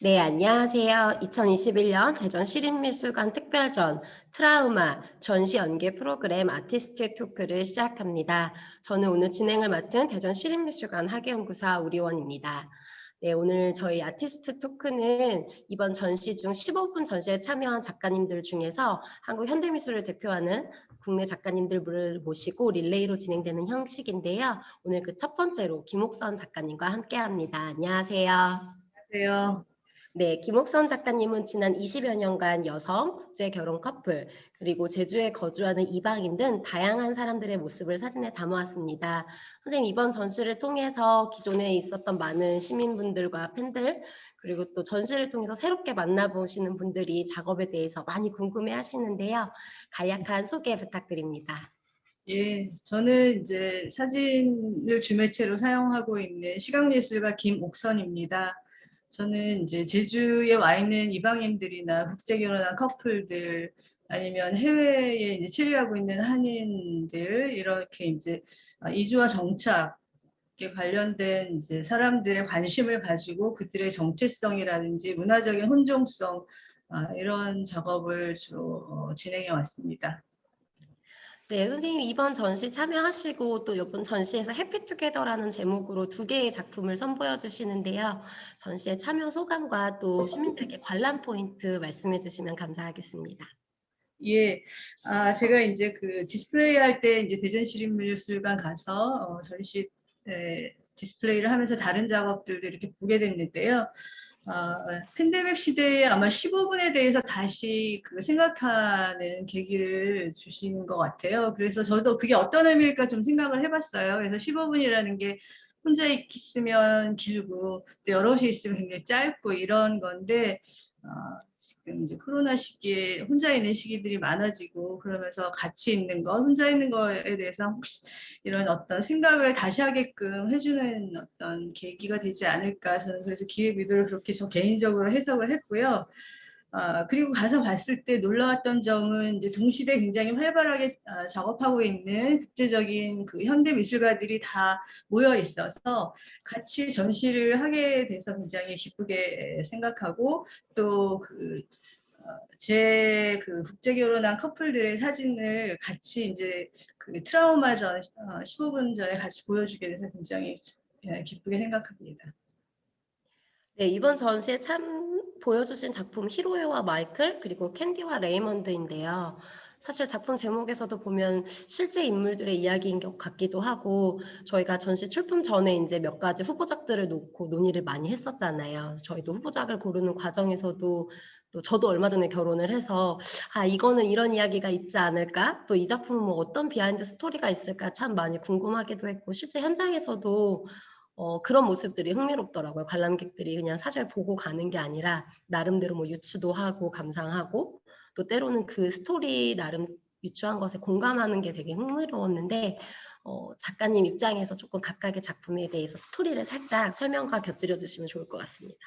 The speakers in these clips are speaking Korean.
네, 안녕하세요. 2021년 대전 시립미술관 특별전 트라우마 전시 연계 프로그램 아티스트 토크를 시작합니다. 저는 오늘 진행을 맡은 대전 시립미술관 학예연구사 우리원입니다. 네, 오늘 저희 아티스트 토크는 이번 전시 중 15분 전시에 참여한 작가님들 중에서 한국 현대미술을 대표하는 국내 작가님들을 모시고 릴레이로 진행되는 형식인데요. 오늘 그 첫 번째로 김옥선 작가님과 함께합니다. 안녕하세요. 안녕하세요. 네, 김옥선 작가님은 지난 20여 년간 여성, 국제 결혼 커플, 그리고 제주에 거주하는 이방인 등 다양한 사람들의 모습을 사진에 담아왔습니다. 선생님, 이번 전시를 통해서 기존에 있었던 많은 시민분들과 팬들, 그리고 또 전시를 통해서 새롭게 만나보시는 분들이 작업에 대해서 많이 궁금해 하시는데요. 간략한 소개 부탁드립니다. 예, 저는 이제 사진을 주매체로 사용하고 있는 시각예술가 김옥선입니다. 저는 이제 제주에 와 있는 이방인들이나 국제결혼한 커플들 아니면 해외에 이제 체류하고 있는 한인들 이렇게 이제 이주와 정착에 관련된 이제 사람들의 관심을 가지고 그들의 정체성이라든지 문화적인 혼종성 이런 작업을 주로 진행해 왔습니다. 네, 선생님 이번 전시 참여하시고 또 이번 전시에서 해피투게더라는 제목으로 두 개의 작품을 선보여 주시는데요. 전시에 참여 소감과 또 시민들에게 관람 포인트 말씀해 주시면 감사하겠습니다. 예, 제가 이제 그 디스플레이 할 때 이제 대전시립미술관 가서 전시 디스플레이를 하면서 다른 작업들도 이렇게 보게 됐는데요. 팬데믹 시대에 아마 15분에 대해서 다시 그 생각하는 계기를 주신 것 같아요. 그래서 저도 그게 어떤 의미일까 좀 생각을 해봤어요. 그래서 15분이라는 게 혼자 있으면 길고 또 여럿이 있으면 굉장히 짧고 이런 건데 지금 이제 코로나 시기에 혼자 있는 시기들이 많아지고 그러면서 같이 있는 것, 혼자 있는 거에 대해서 혹시 이런 어떤 생각을 다시 하게끔 해주는 어떤 계기가 되지 않을까 저는 그래서 기획의도를 그렇게 저 개인적으로 해석을 했고요. 그리고 가서 봤을 때 놀라웠던 점은 이제 동시대에 굉장히 활발하게 작업하고 있는 국제적인 그 현대 미술가들이 다 모여 있어서 같이 전시를 하게 돼서 굉장히 기쁘게 생각하고 또 제 그 국제 결혼한 커플들의 사진을 같이 이제 그 트라우마 전 15분 전에 같이 보여주게 돼서 굉장히 기쁘게 생각합니다. 네, 이번 전시에 보여주신 작품 히로요와 마이클, 그리고 캔디와 레이먼드인데요. 사실 작품 제목에서도 보면 실제 인물들의 이야기인 것 같기도 하고, 저희가 전시 출품 전에 이제 몇 가지 후보작들을 놓고 논의를 많이 했었잖아요. 저희도 후보작을 고르는 과정에서도 또 저도 얼마 전에 결혼을 해서, 이거는 이런 이야기가 있지 않을까? 또 이 작품은 뭐 어떤 비하인드 스토리가 있을까? 참 많이 궁금하기도 했고, 실제 현장에서도 그런 모습들이 흥미롭더라고요. 관람객들이 그냥 사진을 보고 가는 게 아니라 나름대로 뭐 유추도 하고 감상하고 또 때로는 그 스토리 나름 유추한 것에 공감하는 게 되게 흥미로웠는데 작가님 입장에서 조금 각각의 작품에 대해서 스토리를 살짝 설명과 곁들여 주시면 좋을 것 같습니다.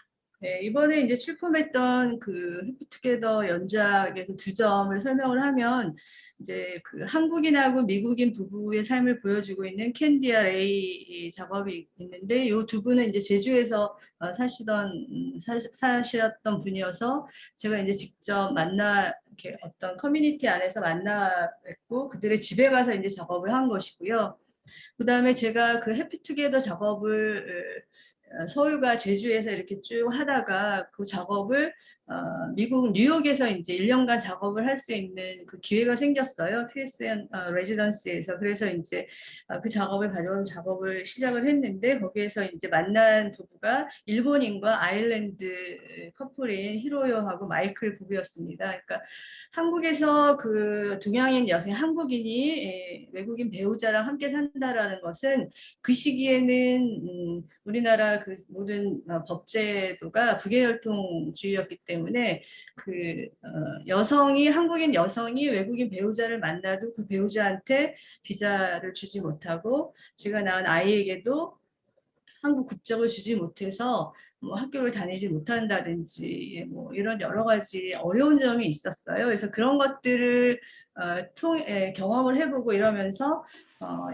네, 이번에 이제 출품했던 그 해피투게더 연작에서 두 점을 설명을 하면 이제 그 한국인하고 미국인 부부의 삶을 보여주고 있는 캔디와 레이 작업이 있는데 이 두 분은 이제 제주에서 사셨던 분이어서 제가 이제 직접 이렇게 어떤 커뮤니티 안에서 만나 뵙고 그들의 집에 가서 이제 작업을 한 것이고요. 그다음에 제가 그 해피투게더 작업을 서울과 제주에서 이렇게 쭉 하다가 그 작업을 미국 뉴욕에서 이제 1년간 작업을 할 수 있는 그 기회가 생겼어요. PSN 레지던시에서. 그래서 이제 그 작업을 가져와서 작업을 시작을 했는데 거기에서 이제 만난 부부가 일본인과 아일랜드 커플인 히로요하고 마이클 부부였습니다. 그러니까 한국에서 그 동양인 여성 한국인이 외국인 배우자랑 함께 산다라는 것은 그 시기에는 우리나라 그 모든 법제도가 부계혈통주의였기 때문에 여성이 한국인 여성이 외국인 배우자를 만나도 그 배우자한테 비자를 주지 못하고 제가 낳은 아이에게도 한국 국적을 주지 못해서 뭐 학교를 다니지 못한다든지 뭐 이런 여러 가지 어려운 점이 있었어요. 그래서 그런 것들을 경험을 해보고 이러면서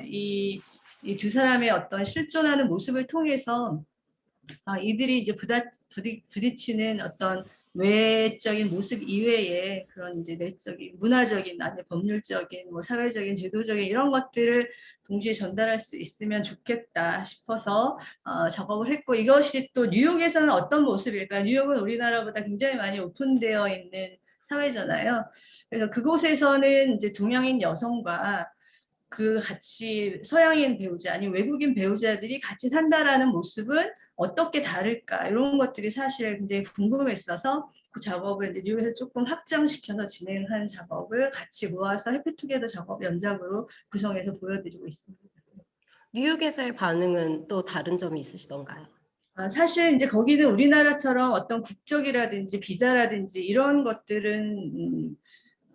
이 두 사람의 어떤 실존하는 모습을 통해서 이들이 이제 부딪히는 어떤 외적인 모습 이외에 그런 이제 내적인 문화적인 아니 법률적인 뭐 사회적인 제도적인 이런 것들을 동시에 전달할 수 있으면 좋겠다 싶어서 작업을 했고, 이것이 또 뉴욕에서는 어떤 모습일까? 뉴욕은 우리나라보다 굉장히 많이 오픈되어 있는 사회잖아요. 그래서 그곳에서는 이제 동양인 여성과 그 같이 서양인 배우자 아니면 외국인 배우자들이 같이 산다라는 모습은 어떻게 다를까, 이런 것들이 사실 굉장히 궁금했어서 그 작업을 이제 뉴욕에서 조금 확장시켜서 진행한 작업을 같이 모아서 해피투게더 작업 연작으로 구성해서 보여드리고 있습니다. 뉴욕에서의 반응은 또 다른 점이 있으시던가요? 사실 이제 거기는 우리나라처럼 어떤 국적이라든지 비자라든지 이런 것들은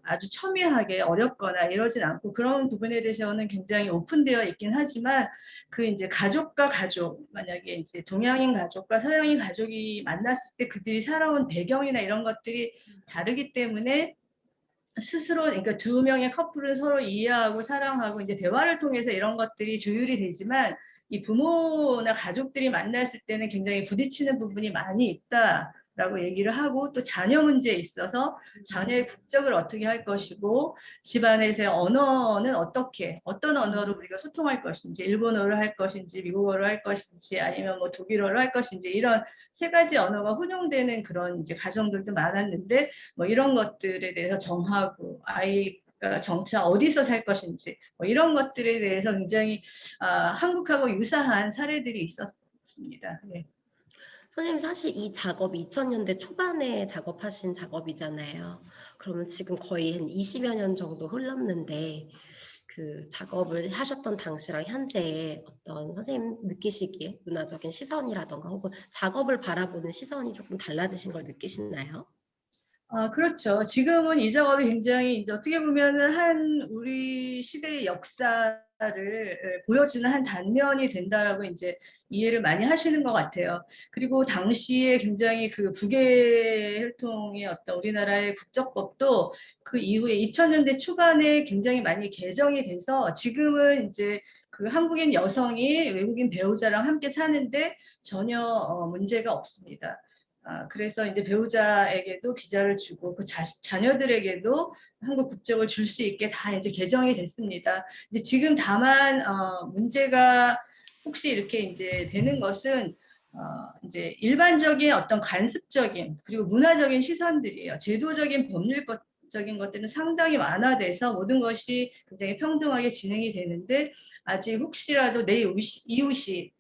아주 첨예하게 어렵거나 이러진 않고, 그런 부분에 대해서는 굉장히 오픈되어 있긴 하지만 그 이제 가족과 가족, 만약에 이제 동양인 가족과 서양인 가족이 만났을 때 그들이 살아온 배경이나 이런 것들이 다르기 때문에 스스로, 그러니까 두 명의 커플은 서로 이해하고 사랑하고 이제 대화를 통해서 이런 것들이 조율이 되지만, 이 부모나 가족들이 만났을 때는 굉장히 부딪히는 부분이 많이 있다라고 얘기를 하고, 또 자녀 문제에 있어서 자녀의 국적을 어떻게 할 것이고, 집안에서의 언어는 어떤 언어로 우리가 소통할 것인지, 일본어를 할 것인지, 미국어를 할 것인지, 아니면 뭐 독일어를 할 것인지, 이런 세 가지 언어가 혼용되는 그런 이제 가정들도 많았는데, 뭐 이런 것들에 대해서 정하고, 아이가 정차 어디서 살 것인지 뭐 이런 것들에 대해서 굉장히 한국하고 유사한 사례들이 있었습니다. 네. 선생님, 사실 이 작업이 2000년대 초반에 작업하신 작업이잖아요. 그러면 지금 거의 한 20여 년 정도 흘렀는데 그 작업을 하셨던 당시랑 현재의 어떤 선생님 느끼시기에 문화적인 시선이라던가 혹은 작업을 바라보는 시선이 조금 달라지신 걸 느끼시나요? 그렇죠. 지금은 이 작업이 굉장히 이제 어떻게 보면은 한 우리 시대의 역사를 보여주는 한 단면이 된다라고 이제 이해를 많이 하시는 것 같아요. 그리고 당시에 굉장히 그 북의 혈통의 어떤 우리나라의 국적법도 그 이후에 2000년대 초반에 굉장히 많이 개정이 돼서 지금은 이제 그 한국인 여성이 외국인 배우자랑 함께 사는데 전혀 문제가 없습니다. 그래서 이제 배우자에게도 비자를 주고 그 자녀들에게도 한국 국적을 줄 수 있게 다 이제 개정이 됐습니다. 이제 지금 다만 문제가 혹시 이렇게 이제 되는 것은 이제 일반적인 어떤 관습적인 그리고 문화적인 시선들이에요. 제도적인 법률적인 것들은 상당히 완화돼서 모든 것이 굉장히 평등하게 진행이 되는데, 아직 혹시라도 내 이웃이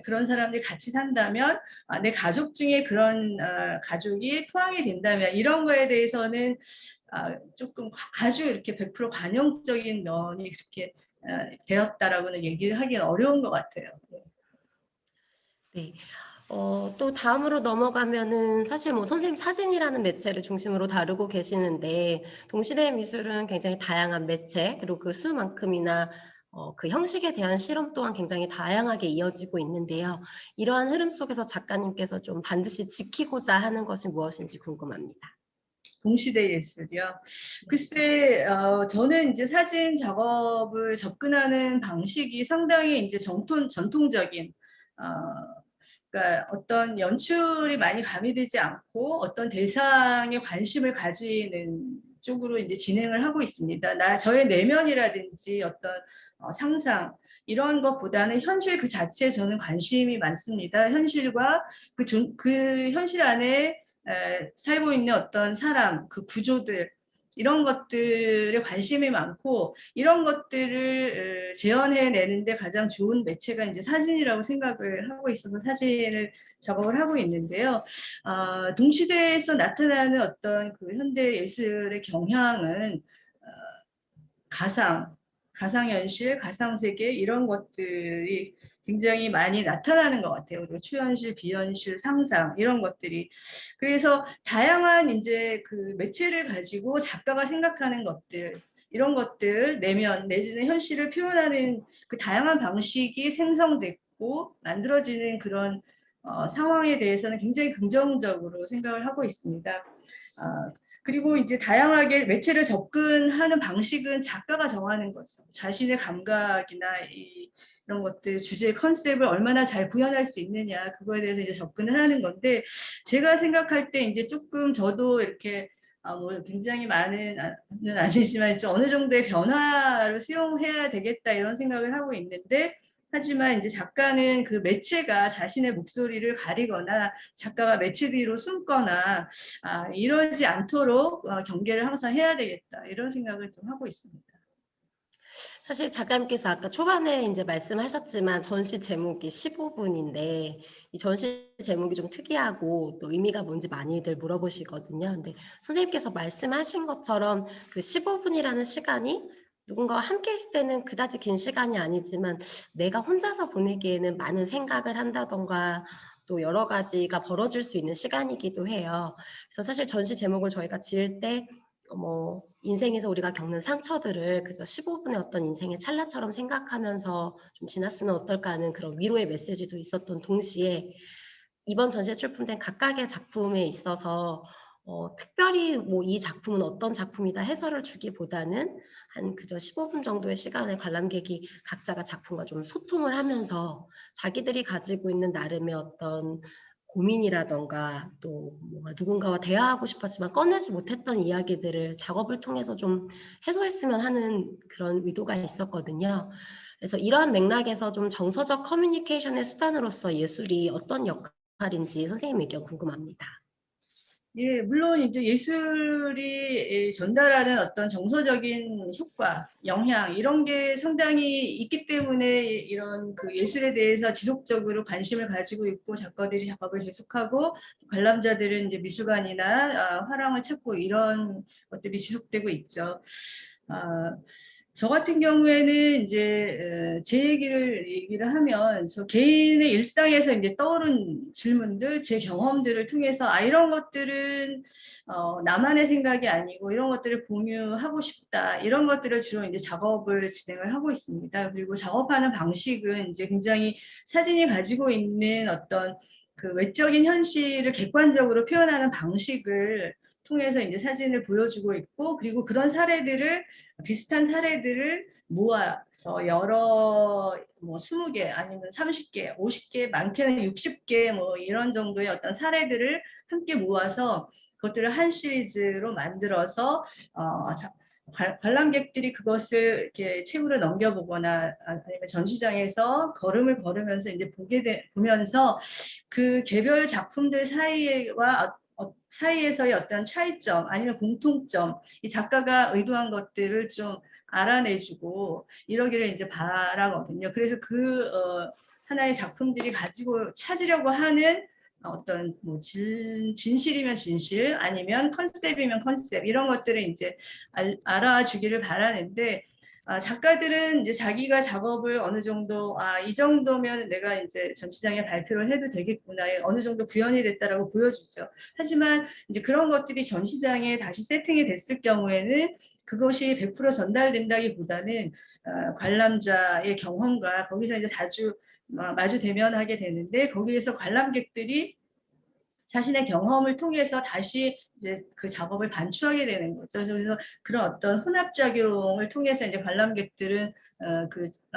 그런 사람들이 같이 산다면, 내 가족 중에 그런 가족이 포함이 된다면 이런 거에 대해서는 조금 아주 이렇게 100% 관용적인 면이 그렇게 되었다라고는 얘기를 하기는 어려운 것 같아요. 네. 또 다음으로 넘어가면은 사실 뭐 선생님 사진이라는 매체를 중심으로 다루고 계시는데 동시대의 미술은 굉장히 다양한 매체 그리고 그 수만큼이나 그 형식에 대한 실험 또한 굉장히 다양하게 이어지고 있는데요. 이러한 흐름 속에서 작가님께서 좀 반드시 지키고자 하는 것이 무엇인지 궁금합니다. 동시대 예술이요. 글쎄, 저는 이제 사진 작업을 접근하는 방식이 상당히 이제 전통적인, 그러니까 어떤 연출이 많이 가미되지 않고 어떤 대상에 관심을 가지는 쪽으로 이제 진행을 하고 있습니다. 저의 내면이라든지 어떤 상상 이런 것보다는 현실 그 자체에 저는 관심이 많습니다. 현실과 그 현실 안에 살고 있는 어떤 사람, 그 구조들 이런 것들에 관심이 많고, 이런 것들을 재현해내는데 가장 좋은 매체가 이제 사진이라고 생각을 하고 있어서 사진을 작업을 하고 있는데요. 동시대에서 나타나는 어떤 그 현대 예술의 경향은 가상현실, 가상세계 이런 것들이 굉장히 많이 나타나는 것 같아요. 그리고 초현실, 비현실, 상상 이런 것들이. 그래서 다양한 이제 그 매체를 가지고 작가가 생각하는 것들, 이런 것들, 내면 내지는 현실을 표현하는 그 다양한 방식이 생성됐고 만들어지는 그런 상황에 대해서는 굉장히 긍정적으로 생각을 하고 있습니다. 그리고 이제 다양하게 매체를 접근하는 방식은 작가가 정하는 거죠. 자신의 감각이나 이런 것들, 주제 컨셉을 얼마나 잘 구현할 수 있느냐, 그거에 대해서 이제 접근을 하는 건데, 제가 생각할 때 이제 조금 저도 이렇게 뭐 굉장히 많은 아니지만 이제 어느 정도의 변화를 수용해야 되겠다 이런 생각을 하고 있는데, 하지만 이제 작가는 그 매체가 자신의 목소리를 가리거나 작가가 매체 뒤로 숨거나 이러지 않도록 경계를 항상 해야 되겠다 이런 생각을 좀 하고 있습니다. 사실 작가님께서 아까 초반에 이제 말씀하셨지만 전시 제목이 15분인데 이 전시 제목이 좀 특이하고 또 의미가 뭔지 많이들 물어보시거든요. 근데 선생님께서 말씀하신 것처럼 그 15분이라는 시간이 누군가와 함께 있을 때는 그다지 긴 시간이 아니지만 내가 혼자서 보내기에는 많은 생각을 한다던가 또 여러 가지가 벌어질 수 있는 시간이기도 해요. 그래서 사실 전시 제목을 저희가 지을 때 인생에서 우리가 겪는 상처들을 그저 15분의 어떤 인생의 찰나처럼 생각하면서 좀 지났으면 어떨까 하는 그런 위로의 메시지도 있었던 동시에 이번 전시에 출품된 각각의 작품에 있어서 특별히 뭐 이 작품은 어떤 작품이다 해설을 주기보다는 한 그저 15분 정도의 시간에 관람객이 각자가 작품과 좀 소통을 하면서 자기들이 가지고 있는 나름의 어떤 고민이라던가 또 뭔가 누군가와 대화하고 싶었지만 꺼내지 못했던 이야기들을 작업을 통해서 좀 해소했으면 하는 그런 의도가 있었거든요. 그래서 이러한 맥락에서 좀 정서적 커뮤니케이션의 수단으로서 예술이 어떤 역할인지 선생님 의견 궁금합니다. 예, 물론 이제 예술이 전달하는 어떤 정서적인 효과, 영향 이런 게 상당히 있기 때문에 이런 그 예술에 대해서 지속적으로 관심을 가지고 있고 작가들이 작업을 계속하고 관람자들은 이제 미술관이나 화廊을 찾고 이런 것들이 지속되고 있죠. 저 같은 경우에는 이제 제 얘기를 하면 저 개인의 일상에서 이제 떠오른 질문들, 제 경험들을 통해서 이런 것들은 나만의 생각이 아니고 이런 것들을 공유하고 싶다 이런 것들을 주로 이제 작업을 진행을 하고 있습니다. 그리고 작업하는 방식은 이제 굉장히 사진이 가지고 있는 어떤 그 외적인 현실을 객관적으로 표현하는 방식을 통해서 이제 사진을 보여주고 있고 그리고 그런 사례들을 비슷한 사례들을 모아서 여러 뭐 20개 아니면 30개, 50개, 많게는 60개 뭐 이런 정도의 어떤 사례들을 함께 모아서 그것들을 한 시리즈로 만들어서 관람객들이 그것을 이렇게 책으로 넘겨보거나 아니면 전시장에서 걸음을 걸으면서 이제 보면서 그 개별 작품들 사이에서의 어떤 차이점 아니면 공통점 이 작가가 의도한 것들을 좀 알아내주고 이러기를 이제 바라거든요. 그래서 하나의 작품들이 가지고 찾으려고 하는 어떤 뭐 진실이면 진실 아니면 컨셉이면 컨셉 이런 것들을 이제 알아주기를 바라는데 작가들은 이제 자기가 작업을 어느 정도 이 정도면 내가 이제 전시장에 발표를 해도 되겠구나 어느 정도 구현이 됐다라고 보여주죠. 하지만 이제 그런 것들이 전시장에 다시 세팅이 됐을 경우에는 그것이 100% 전달된다기보다는 관람자의 경험과 거기서 이제 자주 마주 대면하게 되는데 거기에서 관람객들이 자신의 경험을 통해서 다시 이제 그 작업을 반추하게 되는 거죠. 그래서 그런 어떤 혼합작용을 통해서 이제 관람객들은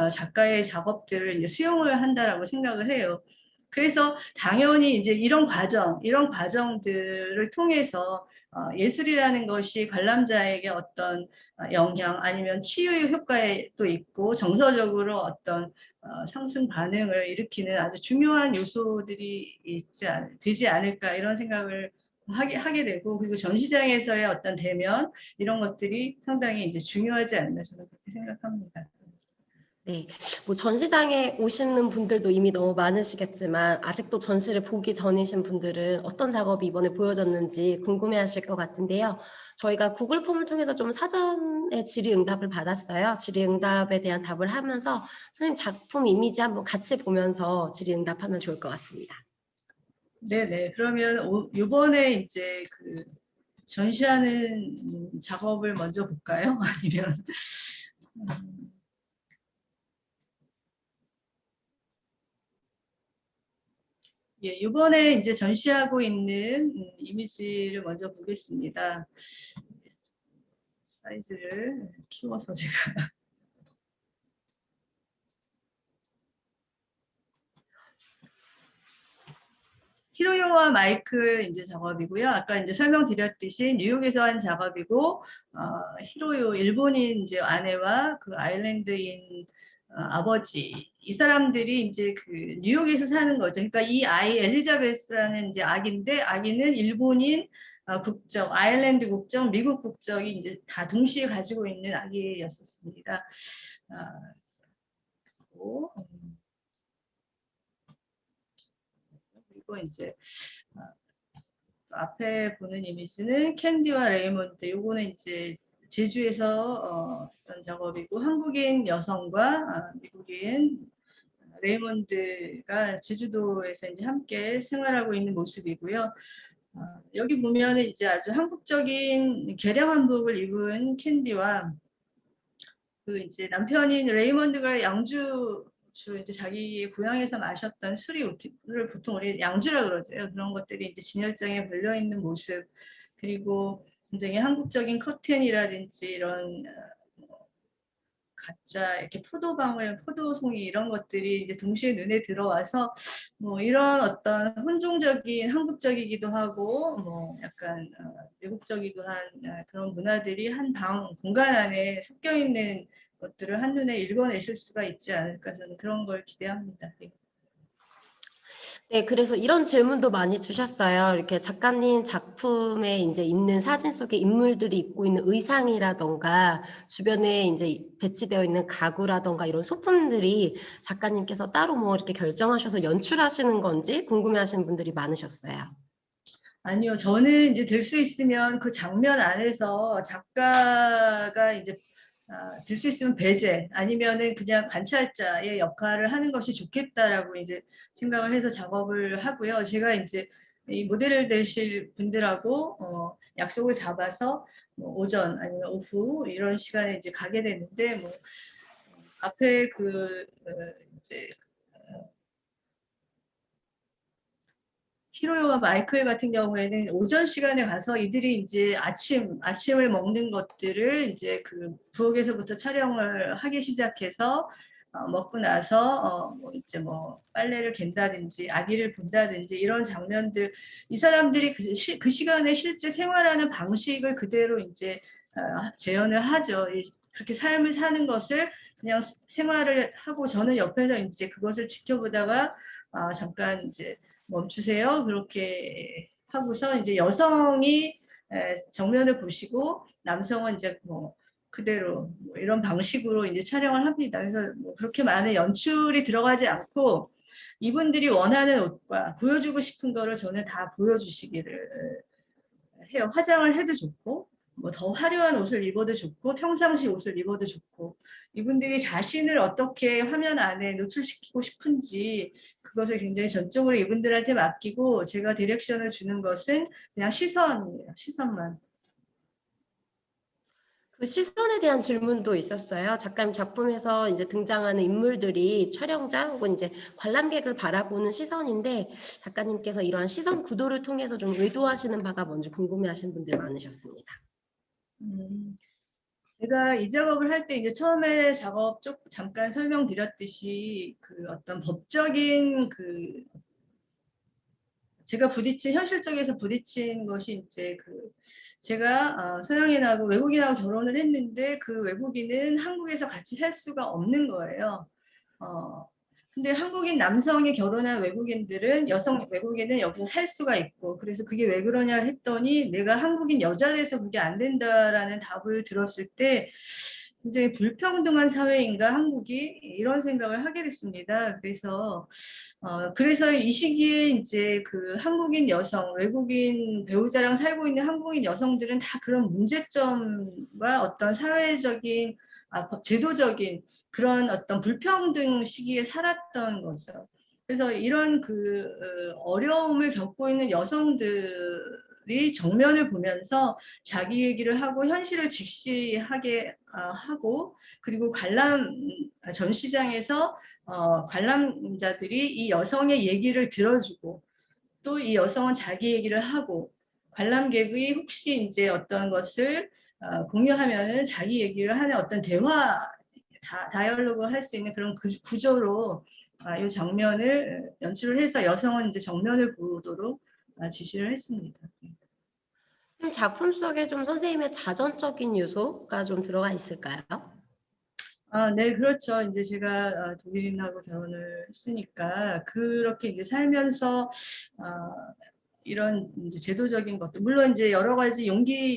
작가의 작업들을 이제 수용을 한다라고 생각을 해요. 그래서 당연히 이제 이런 과정들을 통해서 예술이라는 것이 관람자에게 어떤 영향 아니면 치유의 효과도 있고 정서적으로 어떤 상승 반응을 일으키는 아주 중요한 요소들이 되지 않을까 이런 생각을 하게 되고 그리고 전시장에서의 어떤 대면 이런 것들이 상당히 이제 중요하지 않나 저는 그렇게 생각합니다. 네, 뭐 전시장에 오시는 분들도 이미 너무 많으시겠지만 아직도 전시를 보기 전이신 분들은 어떤 작업이 이번에 보여졌는지 궁금해하실 것 같은데요. 저희가 구글 폼을 통해서 좀 사전에 질의응답을 받았어요. 질의응답에 대한 답을 하면서 선생님 작품 이미지 한번 같이 보면서 질의응답하면 좋을 것 같습니다. 네네. 그러면 이번에 이제 그 전시하는 작업을 먼저 볼까요? 아니면 예, 이번에 이제 전시하고 있는 이미지를 먼저 보겠습니다. 사이즈를 키워서 제가 히로요와 마이클 이제 작업이고요. 아까 이제 설명드렸듯이 뉴욕에서 한 작업이고, 히로요 일본인 이제 아내와 그 아일랜드인 아버지 이 사람들이 이제 그 뉴욕에서 사는 거죠. 그러니까 이 아이 엘리자베스라는 이제 아기인데 아기는 일본인 국적, 아일랜드 국적, 미국 국적이 이제 다 동시에 가지고 있는 아기였었습니다. 그리고 그리고 이제 앞에 보는 이미지는 캔디와 레이먼드. 요거는 이제 제주에서 어떤 작업이고 한국인 여성과 미국인 레이먼드가 제주도에서 이제 함께 생활하고 있는 모습이고요. 여기 보면은 이제 아주 한국적인 개량 한복을 입은 캔디와 그 이제 남편인 레이먼드가 양주 주 이제 자기 고향에서 마셨던 술을 보통 우리 양주라 그러죠. 그런 것들이 이제 진열장에 걸려 있는 모습, 그리고 굉장히 한국적인 커튼이라든지 이런 가짜 이렇게 포도방울, 포도송이 이런 것들이 이제 동시에 눈에 들어와서 뭐 이런 어떤 혼종적인 한국적이기도 하고 뭐 약간 외국적이기도 한 그런 문화들이 한 방 공간 안에 섞여 있는 것들을 한눈에 읽어내실 수가 있지 않을까 저는 그런 걸 기대합니다. 네, 그래서 이런 질문도 많이 주셨어요. 이렇게 작가님 작품에 이제 있는 사진 속에 인물들이 입고 있는 의상이라던가 주변에 이제 배치되어 있는 가구라던가 이런 소품들이 작가님께서 따로 뭐 이렇게 결정하셔서 연출하시는 건지 궁금해하시는 분들이 많으셨어요. 아니요, 저는 이제 될 수 있으면 그 장면 안에서 작가가 이제 될 수 있으면 배제 아니면은 그냥 관찰자의 역할을 하는 것이 좋겠다라고 이제 생각을 해서 작업을 하고요. 제가 이제 이 모델을 되실 분들하고 약속을 잡아서 뭐 오전 아니면 오후 이런 시간에 이제 가게 되는데 뭐 앞에 그 이제 히로요와 마이클 같은 경우에는 오전 시간에 가서 이들이 이제 아침을 먹는 것들을 이제 그 부엌에서부터 촬영을 하기 시작해서 먹고 나서 뭐 이제 뭐 빨래를 갠다든지 아기를 본다든지 이런 장면들 이 사람들이 그 시간에 실제 생활하는 방식을 그대로 이제 재현을 하죠. 그렇게 삶을 사는 것을 그냥 생활을 하고 저는 옆에서 이제 그것을 지켜보다가 잠깐 이제 멈추세요. 그렇게 하고서 이제 여성이 정면을 보시고 남성은 이제 뭐 그대로 뭐 이런 방식으로 이제 촬영을 합니다. 그래서 뭐 그렇게 많은 연출이 들어가지 않고 이분들이 원하는 옷과 보여주고 싶은 거를 저는 다 보여주시기를 해요. 화장을 해도 좋고 뭐 더 화려한 옷을 입어도 좋고 평상시 옷을 입어도 좋고 이분들이 자신을 어떻게 화면 안에 노출시키고 싶은지 그것을 굉장히 전적으로 이분들한테 맡기고 제가 디렉션을 주는 것은 그냥 시선이에요. 시선만. 그 시선에 대한 질문도 있었어요. 작가님 작품에서 이제 등장하는 인물들이 촬영자 혹은 이제 관람객을 바라보는 시선인데 작가님께서 이러한 시선 구도를 통해서 좀 의도하시는 바가 뭔지 궁금해하시는 분들 많으셨습니다. 제가 이 작업을 할 때 이제 처음에 작업 쪽 잠깐 설명드렸듯이 그 어떤 법적인 그 제가 부딪힌 현실적에서 부딪힌 것이 이제 그 제가 서양인하고 외국인하고 결혼을 했는데 그 외국인은 한국에서 같이 살 수가 없는 거예요. 근데 한국인 남성이 결혼한 외국인들은 여성 외국인은 여기서 살 수가 있고 그래서 그게 왜 그러냐 했더니 내가 한국인 여자라서 그게 안 된다라는 답을 들었을 때 굉장히 불평등한 사회인가 한국이 이런 생각을 하게 됐습니다. 그래서 이 시기에 이제 그 한국인 여성, 외국인 배우자랑 살고 있는 한국인 여성들은 다 그런 문제점과 어떤 사회적인, 제도적인 그런 어떤 불평등 시기에 살았던 거죠. 그래서 이런 그 어려움을 겪고 있는 여성들이 정면을 보면서 자기 얘기를 하고 현실을 직시하게 하고 그리고 전시장에서 관람자들이 이 여성의 얘기를 들어주고 또 이 여성은 자기 얘기를 하고 관람객이 혹시 이제 어떤 것을 공유하면은 자기 얘기를 하는 어떤 대화 다이얼로그를 할 수 있는 그런 구조로 이 장면을 연출을 해서 여성은 이제 정면을 보도록 지시를 했습니다. 선생님 작품 속에 좀 선생님의 자전적인 요소가 좀 들어가 있을까요? 네, 그렇죠. 이제 제가 독일인하고 결혼을 했으니까 그렇게 이제 살면서 이런 이제 제도적인 것도 물론 이제 여러 가지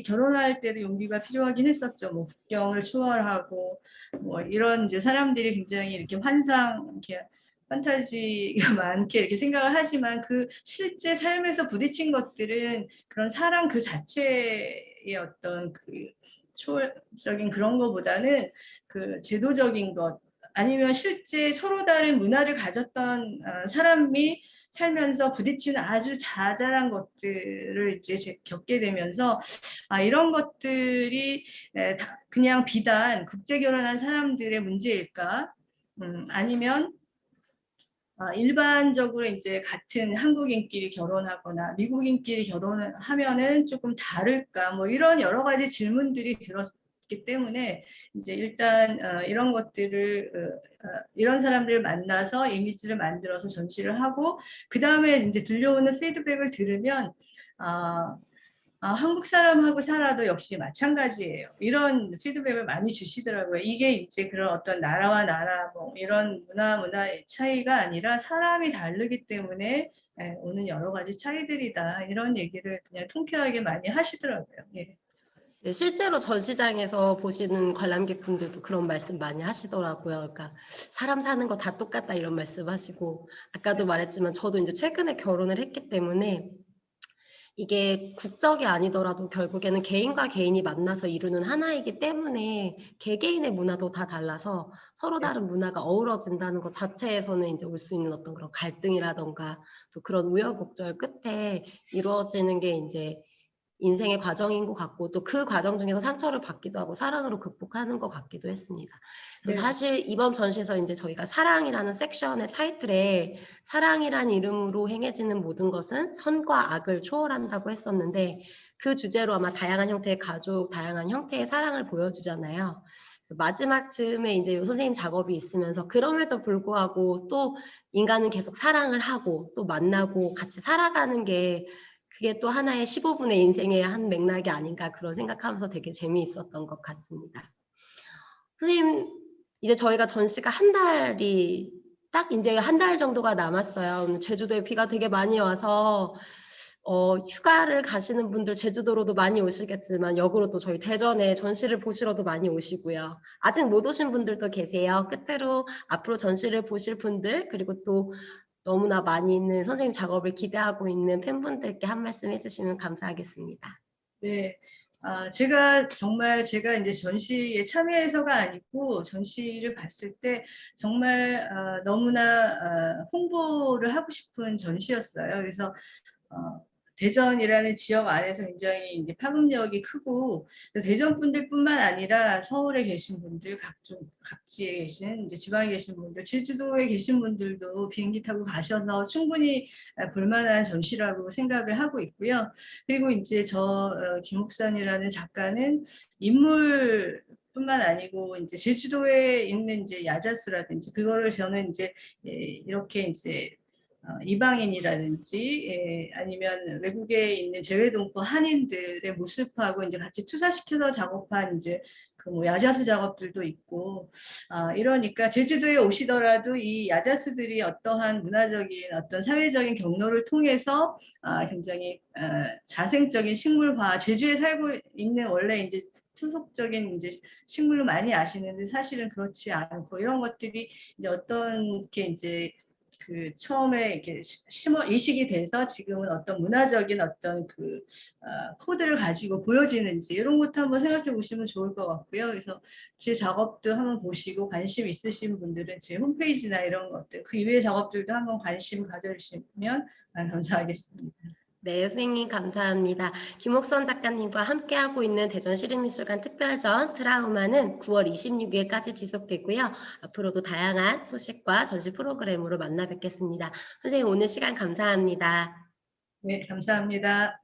결혼할 때도 용기가 필요하긴 했었죠. 뭐 국경을 초월하고 뭐 이런 이제 사람들이 굉장히 이렇게 이렇게 판타지가 많게 이렇게 생각을 하지만 그 실제 삶에서 부딪힌 것들은 그런 사랑 그 자체의 어떤 그 초월적인 그런 거보다는 그 제도적인 것 아니면 실제 서로 다른 문화를 가졌던 사람이 살면서 부딪히는 아주 자잘한 것들을 이제 겪게 되면서 이런 것들이 그냥 비단 국제 결혼한 사람들의 문제일까? 아니면 일반적으로 이제 같은 한국인끼리 결혼하거나 미국인끼리 결혼을 하면은 조금 다를까? 뭐 이런 여러 가지 질문들이 들었기 때문에 이제 일단 이런 것들을 이런 사람들을 만나서 이미지를 만들어서 전시를 하고 그 다음에 이제 들려오는 피드백을 들으면 한국 사람하고 살아도 역시 마찬가지예요. 이런 피드백을 많이 주시더라고요. 이게 이제 그런 어떤 나라와 나라 뭐 이런 문화의 차이가 아니라 사람이 다르기 때문에 오는 여러 가지 차이들이다. 이런 얘기를 그냥 통쾌하게 많이 하시더라고요. 예. 네, 실제로 전시장에서 보시는 관람객분들도 그런 말씀 많이 하시더라고요. 그러니까 사람 사는 거 다 똑같다 이런 말씀하시고 아까도 말했지만 저도 이제 최근에 결혼을 했기 때문에 이게 국적이 아니더라도 결국에는 개인과 개인이 만나서 이루는 하나이기 때문에 개개인의 문화도 다 달라서 서로 다른 문화가 어우러진다는 것 자체에서는 이제 올 수 있는 어떤 그런 갈등이라던가 또 그런 우여곡절 끝에 이루어지는 게 이제 인생의 과정인 것 같고 또 그 과정 중에서 상처를 받기도 하고 사랑으로 극복하는 것 같기도 했습니다. 그래서 네. 사실 이번 전시에서 이제 저희가 사랑이라는 섹션의 타이틀에 사랑이란 이름으로 행해지는 모든 것은 선과 악을 초월한다고 했었는데 그 주제로 아마 다양한 형태의 가족, 다양한 형태의 사랑을 보여주잖아요. 마지막 즈음에 이제 요 선생님 작업이 있으면서 그럼에도 불구하고 또 인간은 계속 사랑을 하고 또 만나고 같이 살아가는 게 그게 또 하나의 15분의 인생의 한 맥락이 아닌가 그런 생각하면서 되게 재미있었던 것 같습니다. 선생님, 이제 저희가 전시가 한 달이 딱 이제 한 달 정도가 남았어요. 제주도에 비가 되게 많이 와서 휴가를 가시는 분들 제주도로도 많이 오시겠지만 역으로 또 저희 대전에 전시를 보시러도 많이 오시고요. 아직 못 오신 분들도 계세요. 끝으로 앞으로 전시를 보실 분들 그리고 또 너무나 많이 있는 선생님 작업을 기대하고 있는 팬분들께 한 말씀 해주시면 감사하겠습니다. 네. 제가 이제 전시에 참여해서가 아니고 전시를 봤을 때 정말 너무나 홍보를 하고 싶은 전시였어요. 그래서 대전이라는 지역 안에서 굉장히 이제 파급력이 크고 대전 분들뿐만 아니라 서울에 계신 분들, 각지에 계신 이제 지방에 계신 분들, 제주도에 계신 분들도 비행기 타고 가셔서 충분히 볼만한 전시라고 생각을 하고 있고요. 그리고 이제 김옥선이라는 작가는 인물 뿐만 아니고 이제 제주도에 있는 이제 야자수라든지 그거를 저는 이제 이렇게 이제 이방인이라든지 아니면 외국에 있는 재외동포 한인들의 모습하고 이제 같이 투사시켜서 작업한 이제 그 뭐 야자수 작업들도 있고 이러니까 제주도에 오시더라도 이 야자수들이 어떠한 문화적인 어떤 사회적인 경로를 통해서 굉장히 자생적인 식물화 제주에 살고 있는 원래 이제 토속적인 이제 식물을 많이 아시는데 사실은 그렇지 않고 이런 것들이 이제 어떤 게 이제 그 처음에 이렇게 이식이 돼서 지금은 어떤 문화적인 어떤 코드를 가지고 보여지는지 이런 것도 한번 생각해 보시면 좋을 것 같고요. 그래서 제 작업도 한번 보시고 관심 있으신 분들은 제 홈페이지나 이런 것들 그 이외의 작업들도 한번 관심 가져주시면 감사하겠습니다. 네, 선생님 감사합니다. 김옥선 작가님과 함께하고 있는 대전시립미술관 특별전 트라우마는 9월 26일까지 지속되고요. 앞으로도 다양한 소식과 전시 프로그램으로 만나 뵙겠습니다. 선생님 오늘 시간 감사합니다. 네, 감사합니다.